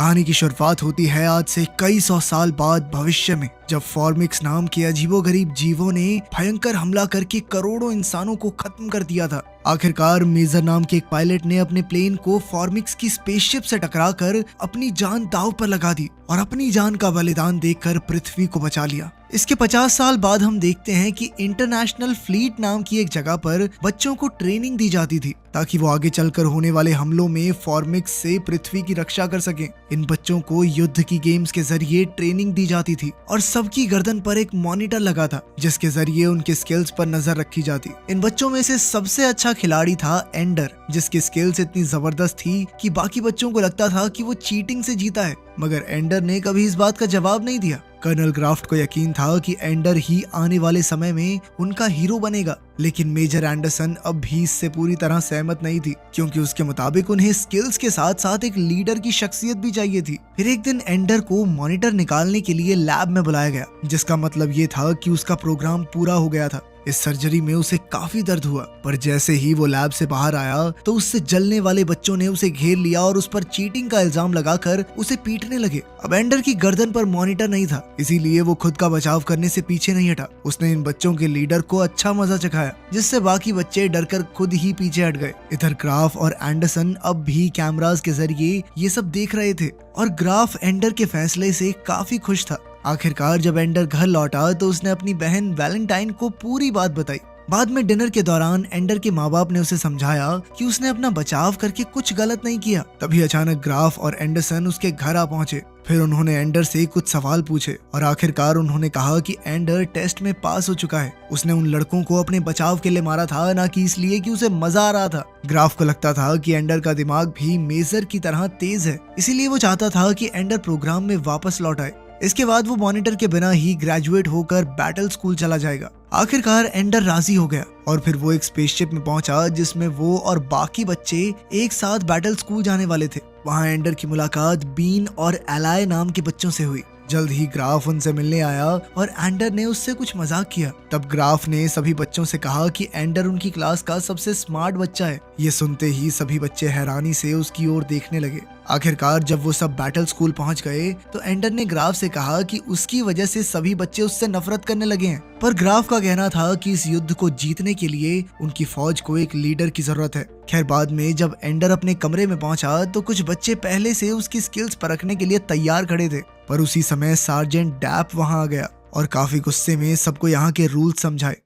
कहानी की शुरुआत होती है आज से कई सौ साल बाद भविष्य में, जब फॉर्मिक्स नाम के अजीबोगरीब जीवों ने भयंकर हमला करके करोड़ों इंसानों को खत्म कर दिया था। आखिरकार मेजर नाम के एक पायलट ने अपने प्लेन को फॉर्मिक्स की स्पेसशिप से टकराकर अपनी जान दांव पर लगा दी और अपनी जान का बलिदान देकर पृथ्वी को बचा लिया। इसके 50 साल बाद हम देखते हैं कि इंटरनेशनल फ्लीट नाम की एक जगह पर बच्चों को ट्रेनिंग दी जाती थी ताकि वो आगे चलकर होने वाले हमलों में फॉर्मिक्स से पृथ्वी की रक्षा कर सकें। इन बच्चों को युद्ध की गेम्स के जरिए ट्रेनिंग दी जाती थी और सबकी गर्दन पर एक मॉनिटर लगा था जिसके जरिए उनके स्किल्स पर नजर रखी जाती। इन बच्चों में से सबसे अच्छा खिलाड़ी था एंडर, जिसकी स्किल्स इतनी जबरदस्त थी कि बाकी बच्चों को लगता था कि वो चीटिंग से जीता है, मगर एंडर ने कभी इस बात का जवाब नहीं दिया। कर्नल ग्राफ्ट को यकीन था कि एंडर ही आने वाले समय में उनका हीरो बनेगा, लेकिन मेजर एंडरसन अब भी इससे पूरी तरह सहमत नहीं थी, क्योंकि उसके मुताबिक उन्हें स्किल्स के साथ साथ एक लीडर की शख्सियत भी चाहिए थी। फिर एक दिन एंडर को मॉनिटर निकालने के लिए लैब में बुलाया गया, जिसका मतलब ये था कि उसका प्रोग्राम पूरा हो गया था। इस सर्जरी में उसे काफी दर्द हुआ, पर जैसे ही वो लैब से बाहर आया तो उससे जलने वाले बच्चों ने उसे घेर लिया और उस पर चीटिंग का इल्जाम लगाकर उसे पीटने लगे। अब एंडर की गर्दन पर मॉनिटर नहीं था, इसीलिए वो खुद का बचाव करने से पीछे नहीं हटा। उसने इन बच्चों के लीडर को अच्छा मजा चखाया, जिससे बाकी बच्चे डरकर खुद ही पीछे हट गए। इधर ग्राफ और एंडरसन अब भी कैमरास के जरिए ये सब देख रहे थे और ग्राफ एंडर के फैसले से काफी खुश था। आखिरकार जब एंडर घर लौटा तो उसने अपनी बहन वैलेंटाइन को पूरी बात बताई। बाद में डिनर के दौरान एंडर के माँ बाप ने उसे समझाया कि उसने अपना बचाव करके कुछ गलत नहीं किया। तभी अचानक ग्राफ और एंडरसन उसके घर आ पहुंचे। फिर उन्होंने एंडर से कुछ सवाल पूछे और आखिरकार उन्होंने कहा कि एंडर टेस्ट में पास हो चुका है। उसने उन लड़कों को अपने बचाव के लिए मारा था, ना कि इसलिए कि उसे मजा आ रहा था। ग्राफ को लगता था कि एंडर का दिमाग भी मेजर की तरह तेज है, इसीलिए वो चाहता था कि एंडर प्रोग्राम में वापस लौट आए। इसके बाद वो मॉनिटर के बिना ही ग्रेजुएट होकर बैटल स्कूल चला जाएगा। आखिरकार एंडर राजी हो गया और फिर वो एक स्पेसशिप में पहुंचा जिसमें वो और बाकी बच्चे एक साथ बैटल स्कूल जाने वाले थे। वहां एंडर की मुलाकात बीन और एलाय नाम के बच्चों से हुई। जल्द ही ग्राफ उनसे मिलने आया और एंडर ने उससे कुछ मजाक किया। तब ग्राफ ने सभी बच्चों से कहा कि एंडर उनकी क्लास का सबसे स्मार्ट बच्चा है। ये सुनते ही सभी बच्चे हैरानी से उसकी ओर देखने लगे। आखिरकार जब वो सब बैटल स्कूल पहुंच गए तो एंडर ने ग्राफ से कहा कि उसकी वजह से सभी बच्चे उससे नफरत करने लगे हैं। पर ग्राफ का कहना था कि इस युद्ध को जीतने के लिए उनकी फौज को एक लीडर की जरूरत है। खैर बाद में जब एंडर अपने कमरे में पहुंचा तो कुछ बच्चे पहले से उसकी स्किल्स परखने के लिए तैयार खड़े थे, पर उसी समय सार्जेंट डैप वहां आ गया और काफी गुस्से में सबको यहाँ के रूल्स समझाए।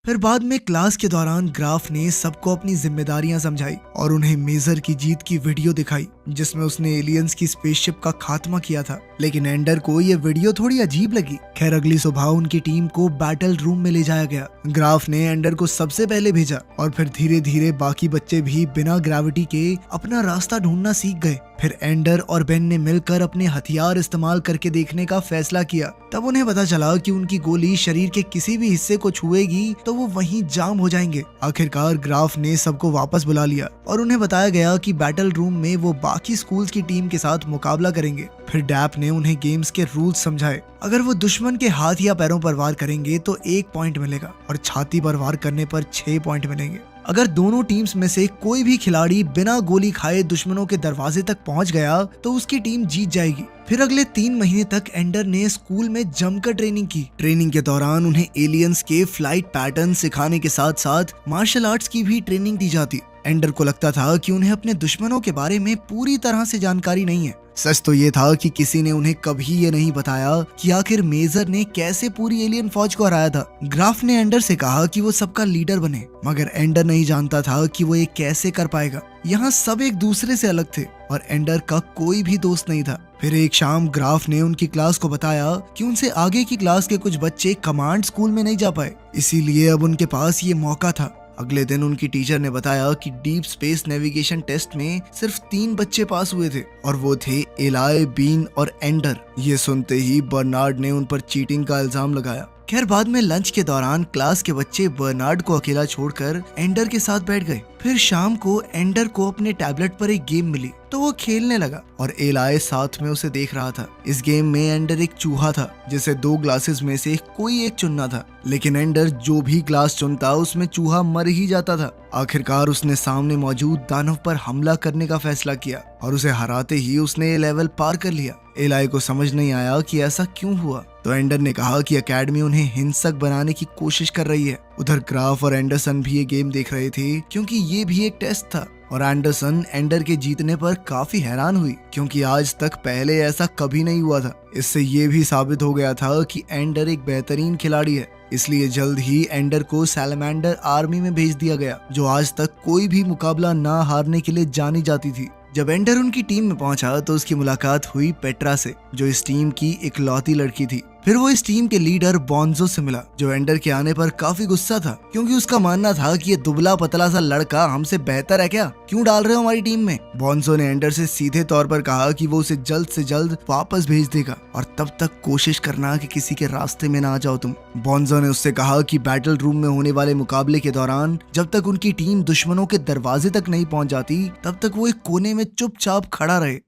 फिर बाद में क्लास के दौरान ग्राफ ने सबको अपनी जिम्मेदारियां समझाई और उन्हें मेजर की जीत की वीडियो दिखाई, जिसमें उसने एलियंस की स्पेसशिप का खात्मा किया था। लेकिन एंडर को ये वीडियो थोड़ी अजीब लगी। खैर अगली सुबह उनकी टीम को बैटल रूम में ले जाया गया। ग्राफ ने एंडर को सबसे पहले भेजा और फिर धीरे धीरे बाकी बच्चे भी बिना ग्रेविटी के अपना रास्ता ढूंढना सीख गए। फिर एंडर और बेन ने मिलकर अपने हथियार इस्तेमाल करके देखने का फैसला किया। तब उन्हें पता चला कि उनकी गोली शरीर के किसी भी हिस्से को छुएगी तो वो वहीं जाम हो जाएंगे। आखिरकार ग्राफ ने सबको वापस बुला लिया और उन्हें बताया गया कि बैटल रूम में वो बाकी स्कूल्स की टीम के साथ मुकाबला करेंगे। फिर डैप ने उन्हें गेम्स के रूल्स समझाए। अगर वो दुश्मन के हाथ या पैरों पर वार करेंगे तो 1 पॉइंट मिलेगा और छाती पर वार करने पर 6 पॉइंट मिलेंगे। अगर दोनों टीम्स में से कोई भी खिलाड़ी बिना गोली खाए दुश्मनों के दरवाजे तक पहुंच गया तो उसकी टीम जीत जाएगी। फिर अगले 3 महीने तक एंडर ने स्कूल में जमकर ट्रेनिंग की। ट्रेनिंग के दौरान उन्हें एलियंस के फ्लाइट पैटर्न सिखाने के साथ साथ मार्शल आर्ट्स की भी ट्रेनिंग दी जाती। एंडर को लगता था कि उन्हें अपने दुश्मनों के बारे में पूरी तरह से जानकारी नहीं है। सच तो ये था कि किसी ने उन्हें कभी ये नहीं बताया कि आखिर मेजर ने कैसे पूरी एलियन फौज को हराया था। ग्राफ ने एंडर से कहा कि वो सबका लीडर बने, मगर एंडर नहीं जानता था कि वो ये कैसे कर पाएगा। यहाँ सब एक दूसरे से अलग थे और एंडर का कोई भी दोस्त नहीं था। फिर एक शाम ग्राफ ने उनकी क्लास को बताया कि उनसे आगे की क्लास के कुछ बच्चे कमांड स्कूल में नहीं जा पाए, इसीलिए अब उनके पास ये मौका था। अगले दिन उनकी टीचर ने बताया कि डीप स्पेस नेविगेशन टेस्ट में सिर्फ 3 बच्चे पास हुए थे और वो थे एलाय, बीन और एंडर। ये सुनते ही बर्नार्ड ने उन पर चीटिंग का इल्जाम लगाया। खैर बाद में लंच के दौरान क्लास के बच्चे बर्नार्ड को अकेला छोड़कर एंडर के साथ बैठ गए। फिर शाम को एंडर को अपने टैबलेट पर एक गेम मिली तो वो खेलने लगा और एलाय साथ में उसे देख रहा था। इस गेम में एंडर एक चूहा था जिसे 2 ग्लासेस में से कोई एक चुनना था, लेकिन एंडर जो भी ग्लास चुनता उसमें चूहा मर ही जाता था। आखिरकार उसने सामने मौजूद दानव पर हमला करने का फैसला किया और उसे हराते ही उसने ये लेवल पार कर लिया। एलाय को समझ नहीं आया कि ऐसा क्यों हुआ, तो एंडर ने कहा कि एकेडमी उन्हें हिंसक बनाने की कोशिश कर रही है। उधर ग्राफ और एंडरसन भी ये गेम देख रहे थे क्योंकि ये भी एक टेस्ट था और एंडरसन एंडर के जीतने पर काफी हैरान हुई क्योंकि आज तक पहले ऐसा कभी नहीं हुआ था। इससे ये भी साबित हो गया था कि एंडर एक बेहतरीन खिलाड़ी है, इसलिए जल्द ही एंडर को सैलमेंडर आर्मी में भेज दिया गया जो आज तक कोई भी मुकाबला ना हारने के लिए जानी जाती थी। जब एंडर उनकी टीम में पहुंचा तो उसकी मुलाकात हुई पेट्रा से, जो इस टीम की इकलौती लड़की थी। फिर वो इस टीम के लीडर बॉन्जो से मिला जो एंडर के आने पर काफी गुस्सा था क्योंकि उसका मानना था कि ये दुबला पतला सा लड़का हमसे बेहतर है क्या, क्यों डाल रहे हो हमारी टीम में। बॉन्जो ने एंडर से सीधे तौर पर कहा कि वो उसे जल्द से जल्द वापस भेज देगा और तब तक कोशिश करना कि किसी के रास्ते में ना आ जाओ तुम। बॉन्जो ने उससे कहा कि बैटल रूम में होने वाले मुकाबले के दौरान जब तक उनकी टीम दुश्मनों के दरवाजे तक नहीं पहुंच जाती तब तक वो एक कोने में चुपचाप खड़ा रहे।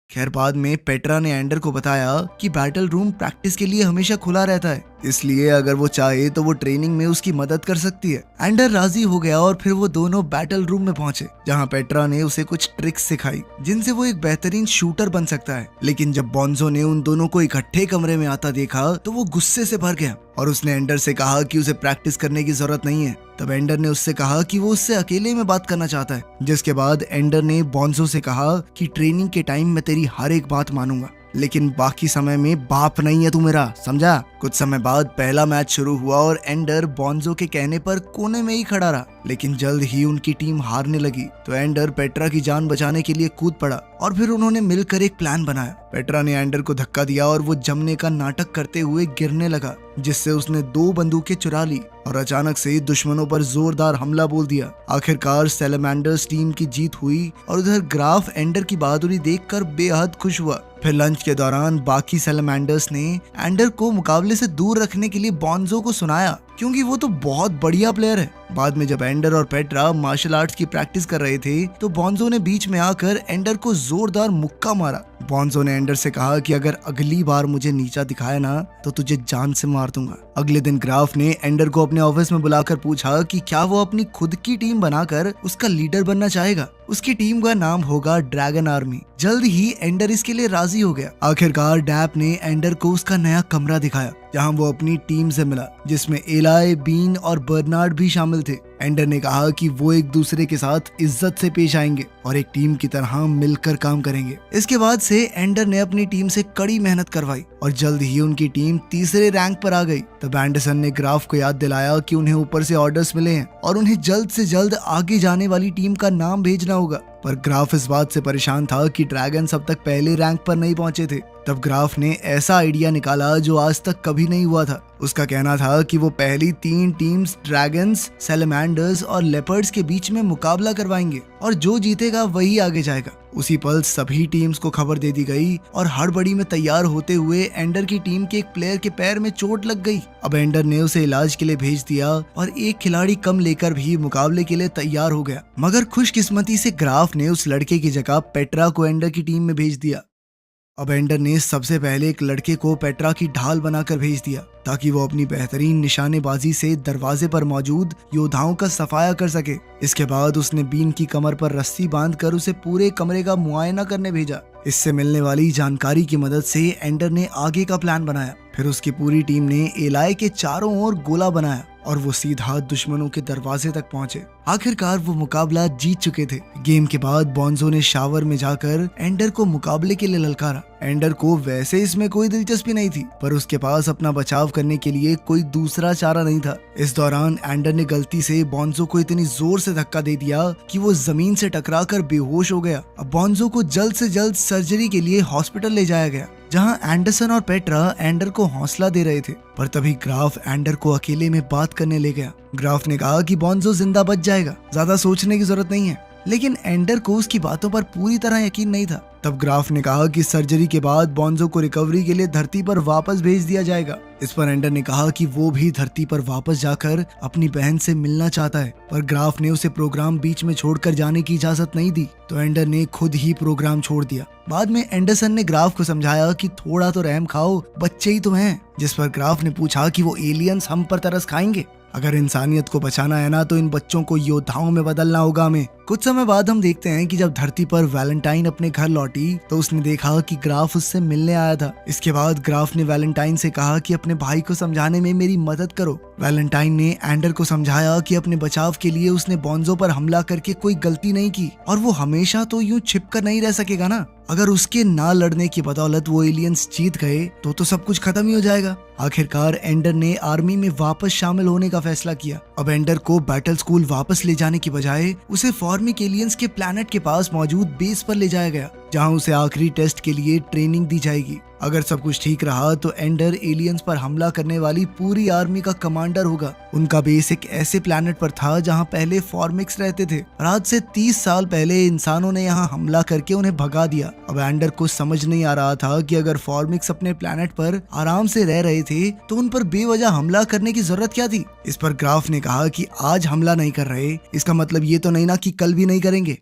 खैर बाद में पेट्रा ने एंडर को बताया कि बैटल रूम प्रैक्टिस के लिए हमेशा खुला रहता है, इसलिए अगर वो चाहे तो वो ट्रेनिंग में उसकी मदद कर सकती है। एंडर राजी हो गया और फिर वो दोनों बैटल रूम में पहुंचे जहां पेट्रा ने उसे कुछ ट्रिक्स सिखाई जिनसे वो एक बेहतरीन शूटर बन सकता है। लेकिन जब बॉन्जो ने उन दोनों को इकट्ठे कमरे में आता देखा तो वो गुस्से से भर गया और उसने एंडर से कहा कि उसे प्रैक्टिस करने की जरूरत नहीं है। तब एंडर ने उससे कहा कि वो उससे अकेले में बात करना चाहता है, जिसके बाद एंडर ने बॉन्जो से कहा कि ट्रेनिंग के टाइम मैं तेरी हर एक बात मानूंगा, लेकिन बाकी समय में बाप नहीं है तू मेरा, समझा। कुछ समय बाद पहला मैच शुरू हुआ और एंडर बॉन्जो के कहने पर कोने में ही खड़ा रहा, लेकिन जल्द ही उनकी टीम हारने लगी तो एंडर पेट्रा की जान बचाने के लिए कूद पड़ा और फिर उन्होंने मिलकर एक प्लान बनाया। पेट्रा ने एंडर को धक्का दिया और वो जमने का नाटक करते हुए गिरने लगा, जिससे उसने 2 बंदूकें चुरा ली और अचानक से दुश्मनों पर जोरदार हमला बोल दिया। आखिरकार सैलमेंडर्स टीम की जीत हुई और उधर ग्राफ एंडर की बहादुरी देखकर बेहद खुश हुआ। फिर लंच के दौरान बाकी सैलमेंडर्स ने एंडर को मुकाबले से दूर रखने के लिए बॉन्जो को सुनाया क्योंकि वो तो बहुत बढ़िया प्लेयर है। बाद में जब एंडर और पेट्रा मार्शल आर्ट्स की प्रैक्टिस कर रहे थे तो बॉन्जो ने बीच में आकर एंडर को जोरदार मुक्का मारा। बॉन्जो ने एंडर से कहा कि अगर अगली बार मुझे नीचा दिखाया ना तो तुझे जान से मार दूंगा। अगले दिन ग्राफ ने एंडर को अपने ऑफिस में बुलाकर पूछा कि क्या वो अपनी खुद की टीम बनाकर उसका लीडर बनना चाहेगा। उसकी टीम का नाम होगा ड्रैगन आर्मी। जल्द ही एंडर इसके लिए राजी हो गया। आखिरकार डैप ने एंडर को उसका नया कमरा दिखाया जहां वो अपनी टीम से मिला, जिसमें एलाय, बीन और बर्नार्ड भी शामिल थे। एंडर ने कहा कि वो एक दूसरे के साथ इज्जत से पेश आएंगे और एक टीम की तरह मिलकर काम करेंगे। इसके बाद से एंडर ने अपनी टीम से कड़ी मेहनत करवाई और जल्द ही उनकी टीम तीसरे रैंक पर आ गई। तब एंडरसन ने ग्राफ को याद दिलाया कि उन्हें ऊपर से ऑर्डर्स मिले हैं और उन्हें जल्द से जल्द आगे जाने वाली टीम का नाम भेजना होगा। पर ग्राफ इस बात से परेशान था कि ड्रैगन्स अब तक पहले रैंक पर नहीं पहुंचे थे। तब ग्राफ ने ऐसा आइडिया निकाला जो आज तक कभी नहीं हुआ था। उसका कहना था कि वो पहली 3 टीम्स ड्रैगन्स, सैलमेंडर्स और लेपर्ड्स के बीच में मुकाबला करवाएंगे और जो जीतेगा वही आगे जाएगा। उसी पल सभी टीम्स को खबर दे दी गई और हड़बड़ी में तैयार होते हुए एंडर की टीम के एक प्लेयर के पैर में चोट लग गई। अब एंडर ने उसे इलाज के लिए भेज दिया और एक खिलाड़ी कम लेकर भी मुकाबले के लिए तैयार हो गया। मगर खुशकिस्मती से ग्राफ ने उस लड़के की जगह पेट्रा को एंडर की टीम में भेज दिया। अब एंडर ने सबसे पहले एक लड़के को पेट्रा की ढाल बनाकर भेज दिया ताकि वो अपनी बेहतरीन निशानेबाजी से दरवाजे पर मौजूद योद्धाओं का सफाया कर सके। इसके बाद उसने बीन की कमर पर रस्सी बांधकर उसे पूरे कमरे का मुआयना करने भेजा। इससे मिलने वाली जानकारी की मदद से एंडर ने आगे का प्लान बनाया। फिर उसकी पूरी टीम ने एलाय के चारों ओर गोला बनाया और वो सीधा दुश्मनों के दरवाजे तक पहुंचे। आखिरकार वो मुकाबला जीत चुके थे। गेम के बाद बॉन्जो ने शावर में जाकर एंडर को मुकाबले के लिए ललकारा। एंडर को वैसे इसमें कोई दिलचस्पी नहीं थी, पर उसके पास अपना बचाव करने के लिए कोई दूसरा चारा नहीं था। इस दौरान एंडर ने गलती से बॉन्जो को इतनी जोर से धक्का दे दिया कि वो जमीन से टकराकर बेहोश हो गया। अब बॉन्जो को जल्द से जल्द सर्जरी के लिए हॉस्पिटल ले जाया गया, जहां एंडरसन और पेट्रा एंडर को हौसला दे रहे थे। पर तभी ग्राफ एंडर को अकेले में बात करने ले गया। ग्राफ ने कहा कि बॉन्जो जिंदा बच जाएगा, ज्यादा सोचने की जरूरत नहीं है। लेकिन एंडर को उसकी बातों पर पूरी तरह यकीन नहीं था। तब ग्राफ ने कहा कि सर्जरी के बाद बॉन्जो को रिकवरी के लिए धरती पर वापस भेज दिया जाएगा। इस पर एंडर ने कहा कि वो भी धरती पर वापस जाकर अपनी बहन से मिलना चाहता है, पर ग्राफ ने उसे प्रोग्राम बीच में छोड़कर जाने की इजाजत नहीं दी, तो एंडर ने खुद ही प्रोग्राम छोड़ दिया। बाद में एंडरसन ने ग्राफ को समझाया कि थोड़ा तो रहम खाओ, बच्चे ही तो हैं। जिस पर ग्राफ ने पूछा कि वो एलियंस हम पर तरस खाएंगे? अगर इंसानियत को बचाना है ना, तो इन बच्चों को योद्धाओं में बदलना होगा हमें। कुछ समय बाद हम देखते हैं कि जब धरती पर वैलेंटाइन अपने घर लौटी तो उसने देखा कि ग्राफ उससे मिलने आया था। इसके बाद ग्राफ ने वैलेंटाइन से कहा कि अपने भाई को समझाने में मेरी मदद करो। वैलेंटाइन ने एंडर को समझाया कि अपने बचाव के लिए उसने बॉन्जो पर हमला करके कोई गलती नहीं की और वो हमेशा तो यूं छिप कर नहीं रह सकेगा ना। अगर उसके ना लड़ने की बदौलत वो एलियंस जीत गए तो सब कुछ खत्म ही हो जाएगा। आखिरकार एंडर ने आर्मी में वापस शामिल होने का फैसला किया। अब एंडर को बैटल स्कूल वापस ले जाने की बजाय उसे फॉर्मिक एलियंस के प्लैनेट के पास मौजूद बेस पर ले जाया गया, जहां उसे आखिरी टेस्ट के लिए ट्रेनिंग दी जाएगी। अगर सब कुछ ठीक रहा तो एंडर एलियंस पर हमला करने वाली पूरी आर्मी का कमांडर होगा। उनका बेस एक ऐसे प्लैनेट पर था जहां पहले फॉर्मिक्स रहते थे और आज से 30 साल पहले इंसानों ने यहां हमला करके उन्हें भगा दिया। अब एंडर को समझ नहीं आ रहा था कि अगर फॉर्मिक्स अपने प्लैनेट पर आराम से रह रहे थे तो उन पर बेवजह हमला करने की जरूरत क्या थी। इस पर ग्राफ ने कहा कि आज हमला नहीं कर रहे, इसका मतलब ये तो नहीं ना कि कल भी नहीं करेंगे।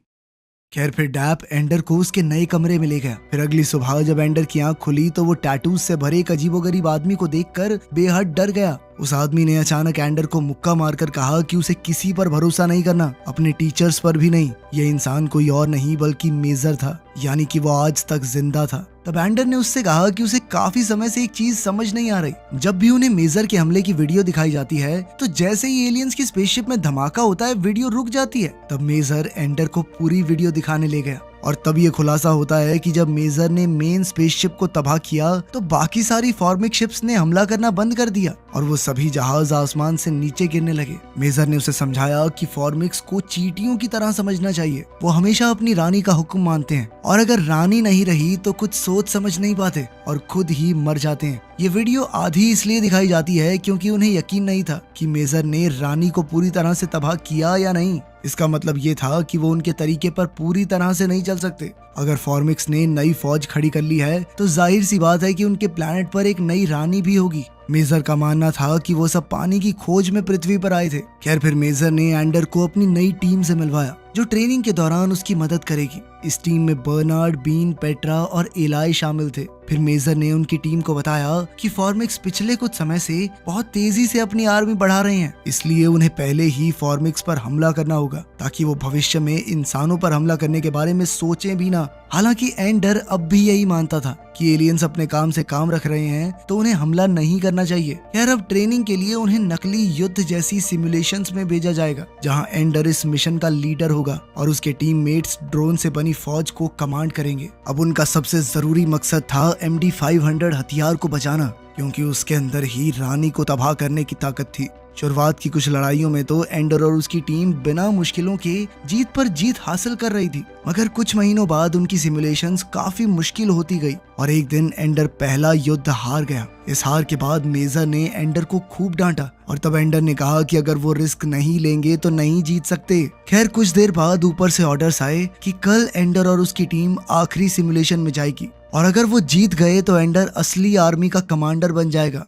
खैर फिर डैप एंडर को उसके नए कमरे में ले गया। फिर अगली सुबह जब एंडर की आंख खुली तो वो टैटूज से भरे एक अजीबोगरीब आदमी को देखकर बेहद डर गया। उस आदमी ने अचानक एंडर को मुक्का मारकर कहा कि उसे किसी पर भरोसा नहीं करना, अपने टीचर्स पर भी नहीं। ये इंसान कोई और नहीं बल्कि मेजर था, यानी कि वो आज तक जिंदा था। तब एंडर ने उससे कहा कि उसे काफी समय से एक चीज समझ नहीं आ रही। जब भी उन्हें मेजर के हमले की वीडियो दिखाई जाती है तो जैसे ही एलियंस की स्पेसशिप में धमाका होता है वीडियो रुक जाती है। तब मेजर एंडर को पूरी वीडियो दिखाने ले गया और तब ये खुलासा होता है कि जब मेजर ने मेन स्पेसशिप को तबाह किया तो बाकी सारी फॉर्मिक शिप्स ने हमला करना बंद कर दिया और वो सभी जहाज आसमान से नीचे गिरने लगे। मेजर ने उसे समझाया कि फॉर्मिक्स को चींटियों की तरह समझना चाहिए, वो हमेशा अपनी रानी का हुक्म मानते हैं और अगर रानी नहीं रही तो कुछ सोच समझ नहीं पाते और खुद ही मर जाते हैं। ये वीडियो आधी इसलिए दिखाई जाती है क्योंकि उन्हें यकीन नहीं था कि मेजर ने रानी को पूरी तरह से तबाह किया या नहीं। इसका मतलब ये था कि वो उनके तरीके पर पूरी तरह से नहीं चल सकते। अगर फॉर्मिक्स ने नई फौज खड़ी कर ली है तो जाहिर सी बात है कि उनके प्लैनेट पर एक नई रानी भी होगी। मेजर का मानना था कि वो सब पानी की खोज में पृथ्वी पर आए थे। खैर फिर मेजर ने एंडर को अपनी नई टीम से मिलवाया जो ट्रेनिंग के दौरान उसकी मदद करेगी। इस टीम में बर्नार्ड, बीन, पेट्रा और एलाई शामिल थे। फिर मेजर ने उनकी टीम को बताया कि फॉर्मिक्स पिछले कुछ समय से बहुत तेजी से अपनी आर्मी बढ़ा रहे हैं, इसलिए उन्हें पहले ही फॉर्मिक्स पर हमला करना होगा ताकि वो भविष्य में इंसानों पर हमला करने के बारे में सोचें भी ना। हालांकि एंडर अब भी यही मानता था कि एलियंस अपने काम से काम रख रहे हैं तो उन्हें हमला नहीं करना चाहिए। यार अब ट्रेनिंग के लिए उन्हें नकली युद्ध जैसी सिमुलेशंस में भेजा जाएगा जहां एंडर इस मिशन का लीडर होगा और उसके टीममेट्स ड्रोन से बनी फौज को कमांड करेंगे। अब उनका सबसे जरूरी मकसद था MD-500 हथियार को बचाना, क्योंकि उसके अंदर ही रानी को तबाह करने की ताकत थी। शुरुआत की कुछ लड़ाइयों में तो एंडर और उसकी टीम बिना मुश्किलों के जीत पर जीत हासिल कर रही थी, मगर कुछ महीनों बाद उनकी सिमुलेशंस काफी मुश्किल होती गई और एक दिन एंडर पहला युद्ध हार गया। इस हार के बाद मेजर ने एंडर को खूब डांटा और तब एंडर ने कहा कि अगर वो रिस्क नहीं लेंगे तो नहीं जीत सकते। खैर कुछ देर बाद ऊपर से ऑर्डर्स आए कि कल एंडर और उसकी टीम आखिरी सिमुलेशन में जाएगी और अगर वो जीत गए तो एंडर असली आर्मी का कमांडर बन जाएगा।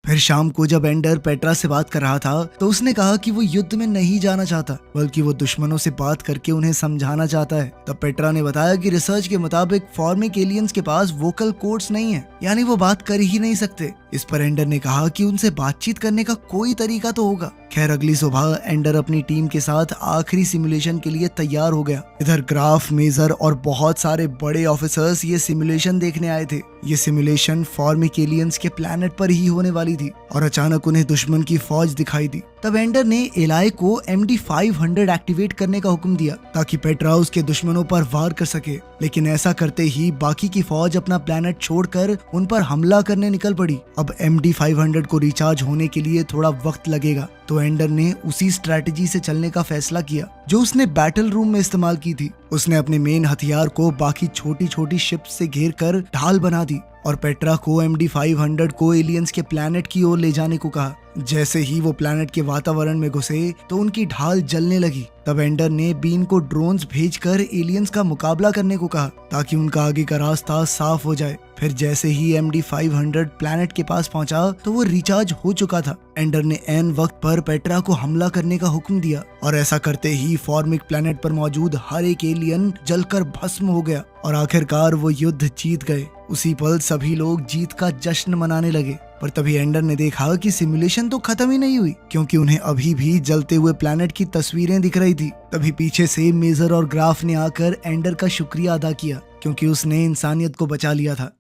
फिर शाम को जब एंडर पेट्रा से बात कर रहा था तो उसने कहा कि वो युद्ध में नहीं जाना चाहता बल्कि वो दुश्मनों से बात करके उन्हें समझाना चाहता है। तब पेट्रा ने बताया कि रिसर्च के मुताबिक फॉर्मिक एलियंस के पास वोकल कोड्स नहीं है, यानी वो बात कर ही नहीं सकते। इस पर एंडर ने कहा कि उनसे बातचीत करने का कोई तरीका तो होगा। खैर अगली सुबह एंडर अपनी टीम के साथ आखिरी सिमुलेशन के लिए तैयार हो गया। इधर ग्राफ, मेजर और बहुत सारे बड़े ऑफिसर्स ये सिमुलेशन देखने आए थे। ये सिमुलेशन फॉर्मिक एलियंस के प्लैनेट पर ही होने वाली थी और अचानक उन्हें दुश्मन की फौज दिखाई दी। तब एंडर ने एलाई को MD-500 एक्टिवेट करने का हुक्म दिया ताकि पेट्रा उसके दुश्मनों पर वार कर सके, लेकिन ऐसा करते ही बाकी की फौज अपना प्लैनेट छोड़कर उन पर हमला करने निकल पड़ी। अब MD-500 को रिचार्ज होने के लिए थोड़ा वक्त लगेगा, तो एंडर ने उसी स्ट्रैटेजी से चलने का फैसला किया जो उसने बैटल रूम में इस्तेमाल की थी। उसने अपने मेन हथियार को बाकी छोटी छोटी शिप्स से घेर कर ढाल बना दी और पेट्रा को MD-500 को एलियंस के प्लैनेट की ओर ले जाने को कहा। जैसे ही वो प्लैनेट के वातावरण में घुसे तो उनकी ढाल जलने लगी। तब एंडर ने बीन को ड्रोन्स भेजकर एलियंस का मुकाबला करने को कहा ताकि उनका आगे का रास्ता साफ हो जाए। फिर जैसे ही MD-500 प्लैनेट के पास पहुंचा तो वो रिचार्ज हो चुका था। एंडर ने एन वक्त पर पेट्रा को हमला करने का हुक्म दिया और ऐसा करते ही फॉर्मिक प्लैनेट पर मौजूद हर एक एलियन जलकर भस्म हो गया और आखिरकार वो युद्ध जीत गए। उसी पल सभी लोग जीत का जश्न मनाने लगे। पर तभी एंडर ने देखा कि सिमुलेशन तो खत्म ही नहीं हुई, क्योंकि उन्हें अभी भी जलते हुए प्लैनेट की तस्वीरें दिख रही थी। तभी पीछे से मेजर और ग्राफ ने आकर एंडर का शुक्रिया अदा किया, क्योंकि उसने इंसानियत को बचा लिया था।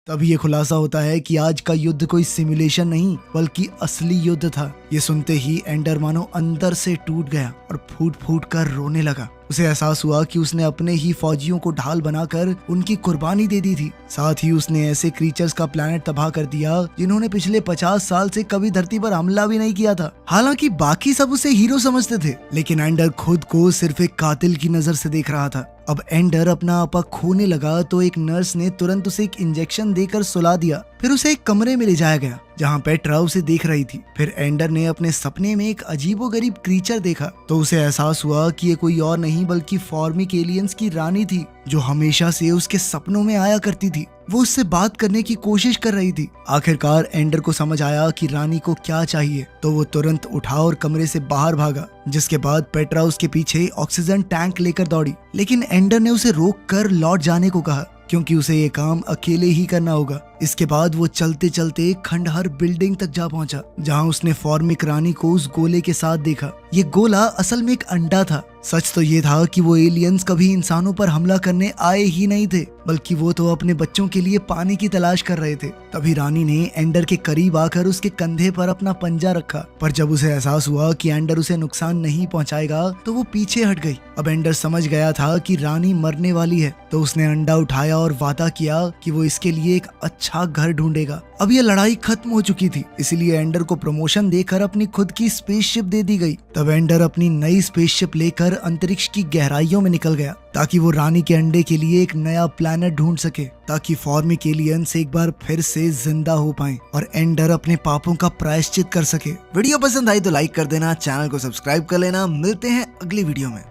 तब ये खुलासा होता है कि आज का युद्ध कोई सिमुलेशन नहीं बल्कि असली युद्ध था। ये सुनते ही एंडर मानो अंदर से टूट गया और फूट फूट कर रोने लगा। उसे एहसास हुआ कि उसने अपने ही फौजियों को ढाल बनाकर उनकी कुर्बानी दे दी थी। साथ ही उसने ऐसे क्रीचर्स का प्लैनेट तबाह कर दिया जिन्होंने पिछले 50 साल से कभी धरती पर हमला भी नहीं किया था। हालांकि बाकी सब उसे हीरो समझते थे, लेकिन एंडर खुद को सिर्फ एक कातिल की नजर से देख रहा था। अब एंडर अपना आपा खोने लगा तो एक नर्स ने तुरंत उसे एक इंजेक्शन देकर सुला दिया। फिर उसे एक कमरे में ले जाया गया जहाँ पेट्रा उसे देख रही थी। फिर एंडर ने अपने सपने में एक अजीबोगरीब क्रीचर देखा तो उसे एहसास हुआ कि ये कोई और नहीं बल्कि फॉर्मिक एलियंस की रानी थी, जो हमेशा से उसके सपनों में आया करती थी। वो उससे बात करने की कोशिश कर रही थी। आखिरकार एंडर को समझ आया कि रानी को क्या चाहिए, तो वो तुरंत उठा और कमरे से बाहर भागा, जिसके बाद पेट्रा उसके पीछे ऑक्सीजन टैंक लेकर दौड़ी। लेकिन एंडर ने उसे रोक कर लौट जाने को कहा, क्योंकि उसे ये काम अकेले ही करना होगा। इसके बाद वो चलते चलते खंडहर बिल्डिंग तक जा पहुंचा, जहां उसने फॉर्मिक रानी को उस गोले के साथ देखा। ये गोला असल में एक अंडा था। सच तो ये था कि वो एलियंस कभी इंसानों पर हमला करने आए ही नहीं थे, बल्कि वो तो अपने बच्चों के लिए पानी की तलाश कर रहे थे। तभी रानी ने एंडर के करीब आकर उसके कंधे पर अपना पंजा रखा, पर जब उसे एहसास हुआ कि एंडर उसे नुकसान नहीं पहुंचाएगा तो वो पीछे हट गई। अब एंडर समझ गया था कि रानी मरने वाली है, तो उसने अंडा उठाया और वादा किया कि वो इसके लिए एक अच्छा घर ढूंढेगा। अब ये लड़ाई खत्म हो चुकी थी, इसलिए एंडर को प्रमोशन देकर अपनी खुद की स्पेसशिप दे दी गई। तब एंडर अपनी नई स्पेसशिप लेकर अंतरिक्ष की गहराइयों में निकल गया, ताकि वो रानी के अंडे के लिए एक नया प्लैनेट ढूंढ सके, ताकि फॉर्मिक एलियंस एक बार फिर से जिंदा हो पाएं और एंडर अपने पापों का प्रायश्चित कर सके। वीडियो पसंद आई तो लाइक कर देना, चैनल को सब्सक्राइब कर लेना। मिलते हैं अगली वीडियो में।